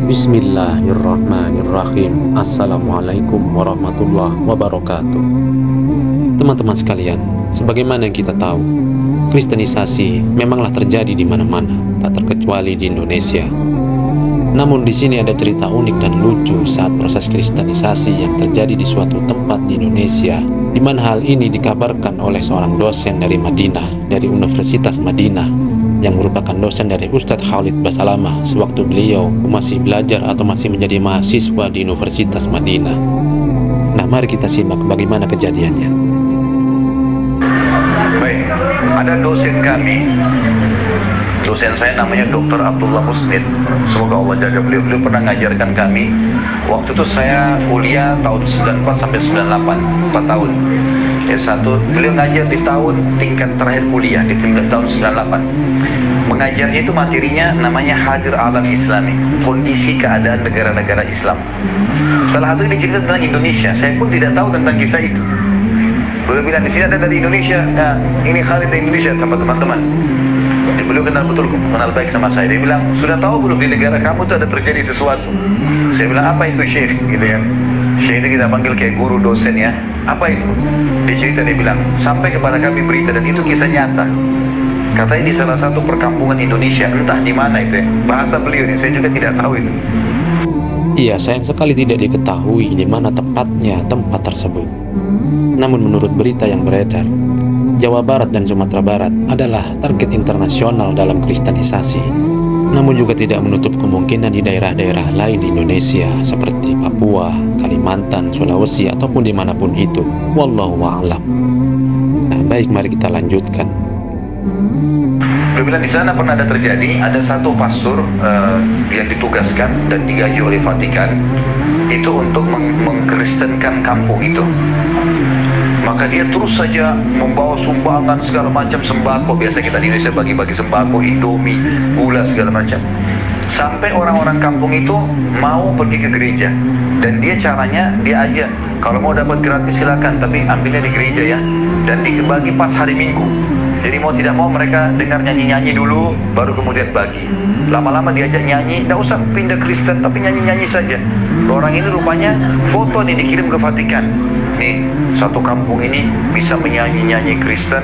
Bismillahirrahmanirrahim. Assalamualaikum warahmatullahi wabarakatuh. Teman-teman sekalian, sebagaimana yang kita tahu, kristenisasi memanglah terjadi di mana-mana, tak terkecuali di Indonesia. Namun di sini ada cerita unik dan lucu saat proses kristenisasi yang terjadi di suatu tempat di Indonesia, di mana hal ini dikabarkan oleh seorang dosen dari Madinah, dari Universitas Madinah, yang merupakan dosen dari Ustadz Khalid Basalamah sewaktu beliau masih belajar atau masih menjadi mahasiswa di Universitas Madinah. Nah, mari kita simak bagaimana kejadiannya. Baik, ada dosen kami, dosen saya namanya Dr. Abdullah Musnid. Semoga Allah jaga beliau. Beliau pernah ngajarkan kami. Waktu itu saya kuliah tahun 94 sampai 98, 4 tahun. S1, beliau ngajar di tahun tingkat terakhir kuliah di tahun 98. Mengajarnya itu materinya namanya Hadir Alam Islami, kondisi keadaan negara-negara Islam. Salah satu ini cerita tentang Indonesia. Saya pun tidak tahu tentang kisah itu. Beliau bilang di sini ada dari Indonesia. Nah, ini Khalid dari Indonesia sama teman-teman. Beliau kenal betul, kenal baik sama saya. Dia bilang, sudah tahu belum di negara kamu itu ada terjadi sesuatu? Saya bilang, apa itu Syekh? Gitu kan. Syekh itu kita panggil kayak guru dosen ya. Apa itu? Dia cerita, dia bilang, sampai kepada kami berita dan itu kisah nyata. Katanya di salah satu perkampungan Indonesia, entah di mana itu ya. Bahasa beliau ini, saya juga tidak tahu itu. Iya, sayang sekali tidak diketahui di mana tepatnya tempat tersebut. Namun menurut berita yang beredar, Jawa Barat dan Sumatera Barat adalah target internasional dalam kristenisasi. Namun juga tidak menutup kemungkinan di daerah-daerah lain di Indonesia seperti Papua, Kalimantan, Sulawesi, ataupun dimanapun itu. Wallahu a'lam. Nah, baik, mari kita lanjutkan. Beliau bilang di sana pernah ada terjadi, ada satu pastor yang ditugaskan dan digaji oleh Vatikan itu untuk mengkristenkan kampung itu. Maka dia terus saja membawa sumbangan segala macam sembako. Biasa kita di Indonesia bagi-bagi sembako, Indomie, gula segala macam. Sampai orang-orang kampung itu mau pergi ke gereja. Dan dia caranya, dia aja, kalau mau dapat gratis silakan, tapi ambilnya di gereja ya. Dan dibagi pas hari Minggu. Jadi mau tidak mau mereka dengar nyanyi-nyanyi dulu, baru kemudian bagi. Lama-lama diajak nyanyi, tidak usah pindah Kristen, tapi nyanyi-nyanyi saja. Orang ini rupanya foto nih dikirim ke Vatikan. Nih, satu kampung ini bisa menyanyi-nyanyi Kristen,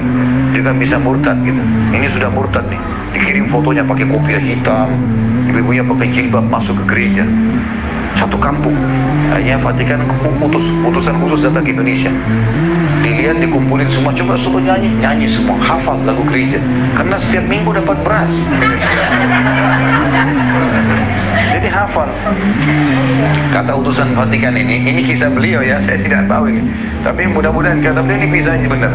juga bisa murtad gitu. Ini sudah murtad nih. Dikirim fotonya pakai kopiah hitam, ibu-ibunya pakai jilbab masuk ke gereja. Satu kampung. Akhirnya Vatikan utusan khusus datang ke Indonesia. Dilihat, dikumpulin semua, coba suruh nyanyi semua, hafal lagu gereja. Karena setiap minggu dapat beras. Jadi hafal. Kata utusan Vatikan ini kisah beliau ya, saya tidak tahu ini. Tapi mudah-mudahan kata beliau ini bisa benar.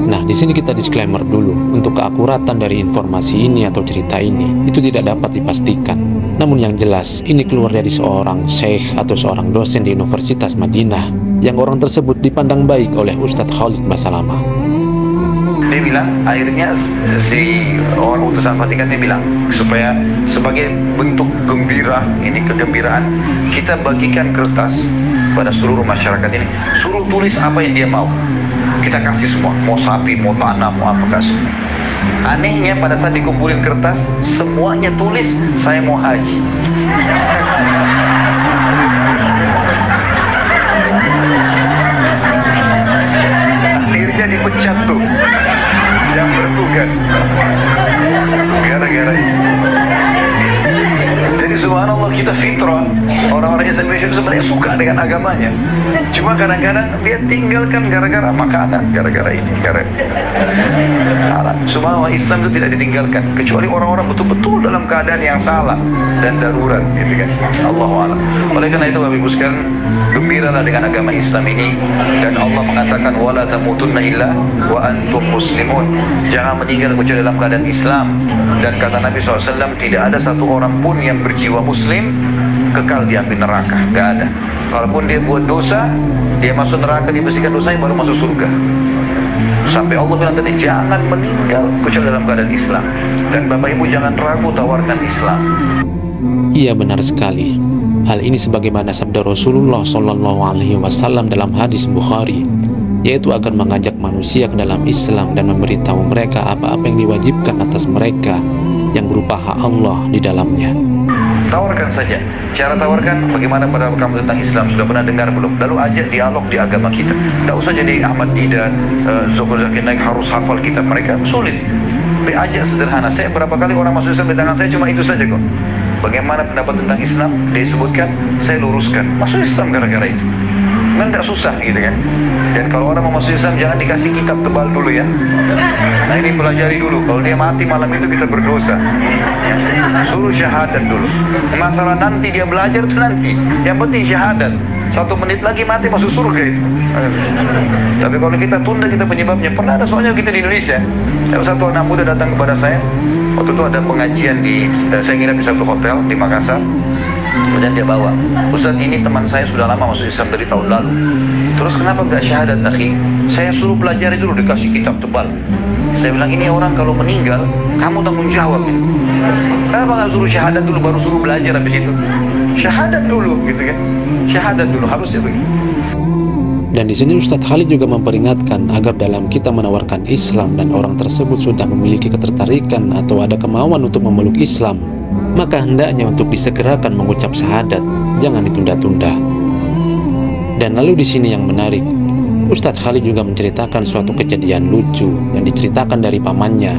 Nah, di sini kita disclaimer dulu, untuk keakuratan dari informasi ini atau cerita ini itu tidak dapat dipastikan. Namun yang jelas, ini keluar dari seorang syekh atau seorang dosen di Universitas Madinah yang orang tersebut dipandang baik oleh Ustadz Khalid Basalamah. Dia bilang, akhirnya si orang utusan Vatikan dia bilang, supaya sebagai bentuk gembira, ini kegembiraan, kita bagikan kertas pada seluruh masyarakat ini, suruh tulis apa yang dia mau. Kita kasih semua, mau sapi, mau tanah, mau apa kasih. Anehnya pada saat dikumpulin kertas, semuanya tulis, saya mau haji. Akhirnya dipecat tuh yang bertugas gara-gara ini. Jadi subhanallah, kita fitrah, orang-orang Indonesia itu sebenarnya suka dengan agamanya. Cuma kadang-kadang dia tinggalkan gara-gara makanan, gara-gara ini, subhanallah, Islam itu tidak ditinggalkan kecuali orang-orang betul-betul dalam keadaan yang salah dan darurat, gitu kan. Allahu a'lam. Oleh karena itu Bapak Ibu sekalian, gembiralah dengan agama Islam ini, dan Allah mengatakan wala tamutunna illa wa antum muslimun. Jangan meninggal kecuali dalam keadaan Islam. Dan kata Nabi SAW, tidak ada satu orang pun yang berjiwa muslim kekal di api neraka, gak ada. Kalaupun dia buat dosa, dia masuk neraka, dibersihkan dosanya, baru masuk surga. Sampai Allah bilang tadi, jangan meninggal kecuali dalam keadaan Islam. Dan Bapak Ibu jangan ragu tawarkan Islam. Iya, benar sekali. Hal ini sebagaimana sabda Rasulullah SAW dalam hadis Bukhari, yaitu agar mengajak manusia ke dalam Islam dan memberitahu mereka apa-apa yang diwajibkan atas mereka yang berupa hak Allah di dalamnya. Tawarkan saja. Cara tawarkan, bagaimana pendapat kamu tentang Islam? Sudah pernah dengar belum? Lalu ajak dialog di agama kita. Tak usah jadi Ahmad Didan, Zuhur Zakir Naik harus hafal kitab mereka. Sulit. Ajak sederhana. Saya berapa kali orang masuk Islam di tangan saya cuma itu saja kok. Bagaimana pendapat tentang Islam? Dia sebutkan, saya luruskan. Masuk Islam gara-gara itu. Kan tidak susah gitu kan. Dan kalau orang mau masuk Islam jangan dikasih kitab tebal dulu ya. Nah ini pelajari dulu. Kalau dia mati malam itu kita berdosa. Suruh syahadat dulu. Masalah nanti dia belajar itu nanti. Yang penting syahadat. 1 menit lagi mati masuk surga itu. Tapi kalau kita tunda kita penyebabnya. Pernah ada soalnya kita di Indonesia. Salah satu anak muda datang kepada saya. Waktu itu ada pengajian di saya nginap di satu hotel di Makassar. Kemudian dia bawa, Ustaz ini teman saya sudah lama masuk Islam dari tahun lalu. Terus kenapa gak syahadat akhi? Saya suruh pelajari dulu, dikasih kitab tebal. Saya bilang ini orang kalau meninggal, kamu tanggung jawab. Kenapa gak suruh syahadat dulu baru suruh belajar habis itu? Syahadat dulu gitu kan? Syahadat dulu harusnya begitu. Dan di sini Ustadz Khalid juga memperingatkan agar dalam kita menawarkan Islam dan orang tersebut sudah memiliki ketertarikan atau ada kemauan untuk memeluk Islam, maka hendaknya untuk disegerakan mengucap syahadat, jangan ditunda-tunda. Dan lalu di sini yang menarik, Ustadz Khalid juga menceritakan suatu kejadian lucu yang diceritakan dari pamannya,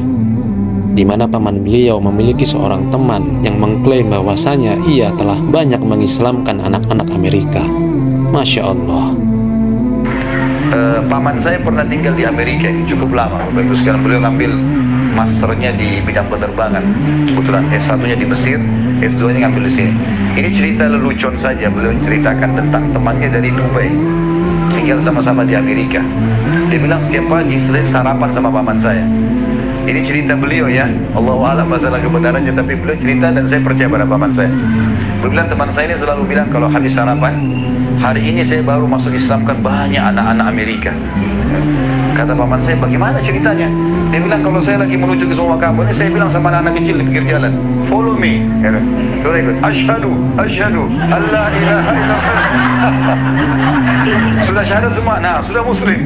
di mana paman beliau memiliki seorang teman yang mengklaim bahwasanya ia telah banyak mengislamkan anak-anak Amerika. Masya Allah. Paman saya pernah tinggal di Amerika ini cukup lama. Bapak sekarang beliau ngambil masternya di bidang penerbangan. Kebetulan S1-nya di Mesir, S2-nya ngambil di sini. Ini cerita lelucon saja, beliau menceritakan tentang temannya dari Dubai. Tinggal sama-sama di Amerika. Dia bilang setiap pagi sering sarapan sama paman saya. Ini cerita beliau ya, Allahu a'lam masalah kebenarannya, tapi beliau cerita dan saya percaya pada paman saya. Beliau bilang teman saya ini selalu bilang kalau habis sarapan, hari ini saya baru masuk Islam kan banyak anak-anak Amerika. Kata paman saya, bagaimana ceritanya? Dia bilang kalau saya lagi menuju ke semua kampung ini, saya bilang sama anak-anak kecil di pinggir jalan, follow me. Dia ikut, asyhadu, Allah ilaha illallah. Sudah syahadat semua, nah sudah muslim.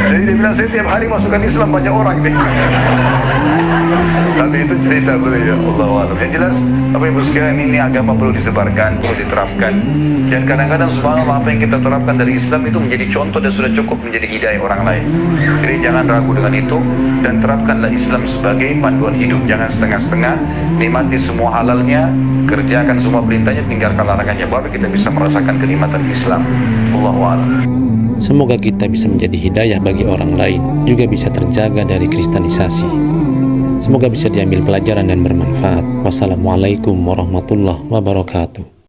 Jadi dia bilang saya tiap hari masukkan Islam banyak orang nih. Tapi itu cerita beliau ya, Allahu a'lam. Yang jelas, Bapak Ibu sekalian, ini agama perlu disebarkan, perlu diterapkan. Dan kadang-kadang subhanallah apa yang kita terapkan dari Islam itu menjadi contoh dan sudah cukup menjadi hidayah orang lain. Jadi jangan ragu dengan itu dan terapkanlah Islam sebagai panduan hidup. Jangan setengah-setengah, nikmati semua halalnya, kerjakan semua perintahnya, tinggalkan larangannya, baru kita bisa merasakan kenikmatan Islam. Allahu a'lam. Semoga kita bisa menjadi hidayah bagi orang lain, juga bisa terjaga dari kristenisasi. Semoga bisa diambil pelajaran dan bermanfaat. Wassalamualaikum warahmatullahi wabarakatuh.